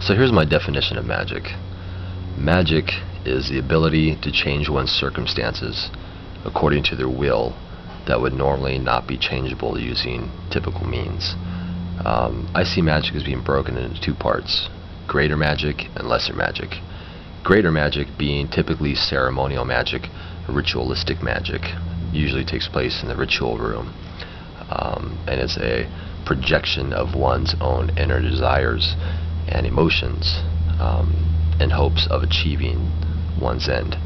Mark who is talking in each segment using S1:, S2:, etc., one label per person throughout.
S1: So here's my definition of magic. Magic is the ability to change one's circumstances according to their will that would normally not be changeable using typical means. I see magic as being broken into two parts: greater magic and lesser magic. Greater magic being typically ceremonial magic, ritualistic magic, usually takes place in the ritual room, and it's a projection of one's own inner desires and emotions in hopes of achieving one's end.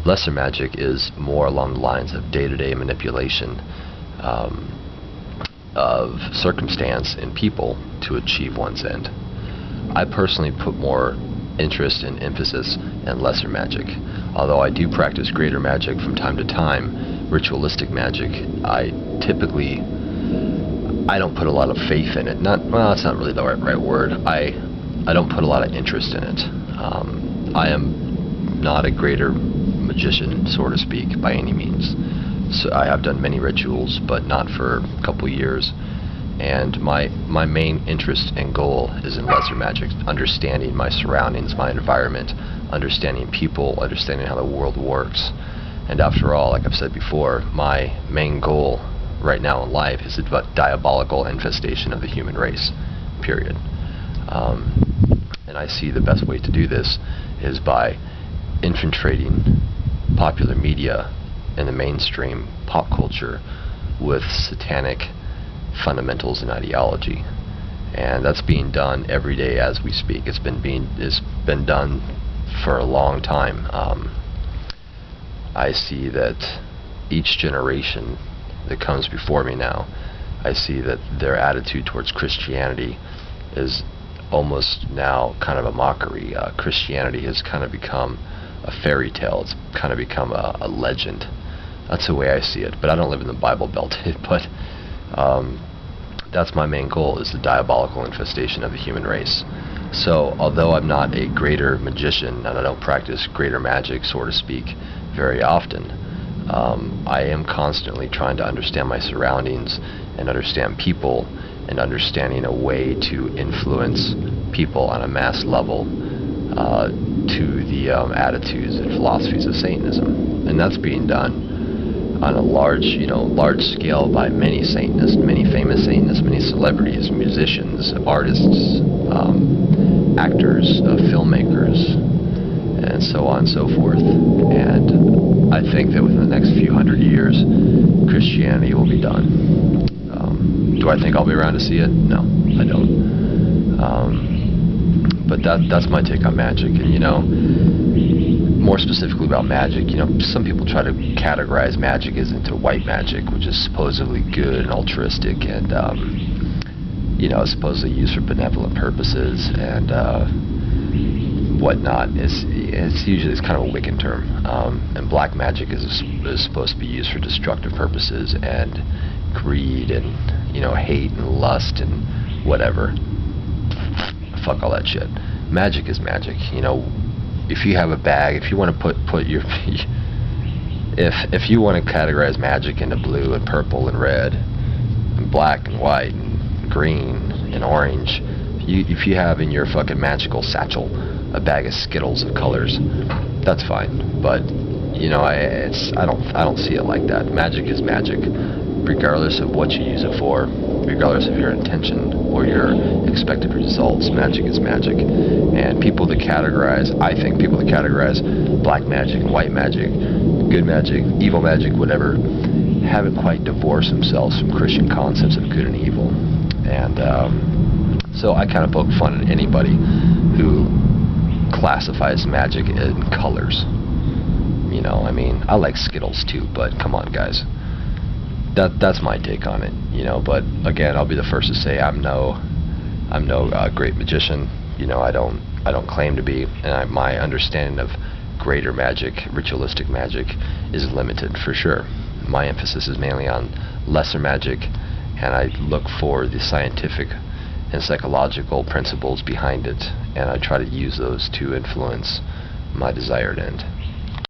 S1: Lesser magic is more along the lines of day-to-day manipulation of circumstance and people to achieve one's end. I personally put more interest and emphasis in lesser magic. Although I do practice greater magic from time to time, ritualistic magic, I don't put a lot of faith in it. It's not really the right word. I don't put a lot of interest in it. I am not a greater magician, so to speak, by any means. So I have done many rituals, but not for a couple years. And my main interest and goal is in lesser magic, understanding my surroundings, my environment, understanding people, understanding how the world works. And after all, like I've said before, my main goal right now in life is the diabolical infestation of the human race, period. And I see the best way to do this is by infiltrating popular media and the mainstream pop culture with satanic fundamentals and ideology, and that's being done every day as we speak. It's been done for a long time. I see that each generation that comes before me now, I see that their attitude towards Christianity is almost now kind of a mockery. Christianity has kind of become a fairy tale. It's kind of become a legend. That's the way I see it. But I don't live in the Bible Belt. But that's my main goal, is the diabolical infestation of the human race. So although I'm not a greater magician and I don't practice greater magic, so to speak, very often, I am constantly trying to understand my surroundings and understand people, and understanding a way to influence people on a mass level to the attitudes and philosophies of Satanism. And that's being done on a large scale by many Satanists, many famous Satanists, many celebrities, musicians, artists, actors, filmmakers, and so on and so forth. And I think that within the next few hundred years, Christianity will be done. Do I think I'll be around to see it? No, I don't. But that's my take on magic. And more specifically about magic, some people try to categorize magic as into white magic, which is supposedly good and altruistic and supposedly used for benevolent purposes and whatnot. It's usually kind of a Wiccan term. And black magic is supposed to be used for destructive purposes and greed and hate and lust and whatever. Fuck all that shit. Magic is magic. If you have a bag, if you want to put your if you want to categorize magic into blue and purple and red and black and white and green and orange, if you have in your fucking magical satchel a bag of Skittles of colors, that's fine. But I don't see it like that. Magic is magic, regardless of what you use it for, regardless of your intention or your expected results. Magic is magic. And I think people that categorize black magic and white magic, good magic, evil magic, whatever, haven't quite divorced themselves from Christian concepts of good and evil. And so I kind of poke fun at anybody who classifies magic in colors. I like Skittles too, but come on, guys. That's my take on it, But again, I'll be the first to say I'm no great magician. I don't claim to be, and my understanding of greater magic, ritualistic magic, is limited for sure. My emphasis is mainly on lesser magic, and I look for the scientific and psychological principles behind it, and I try to use those to influence my desired end.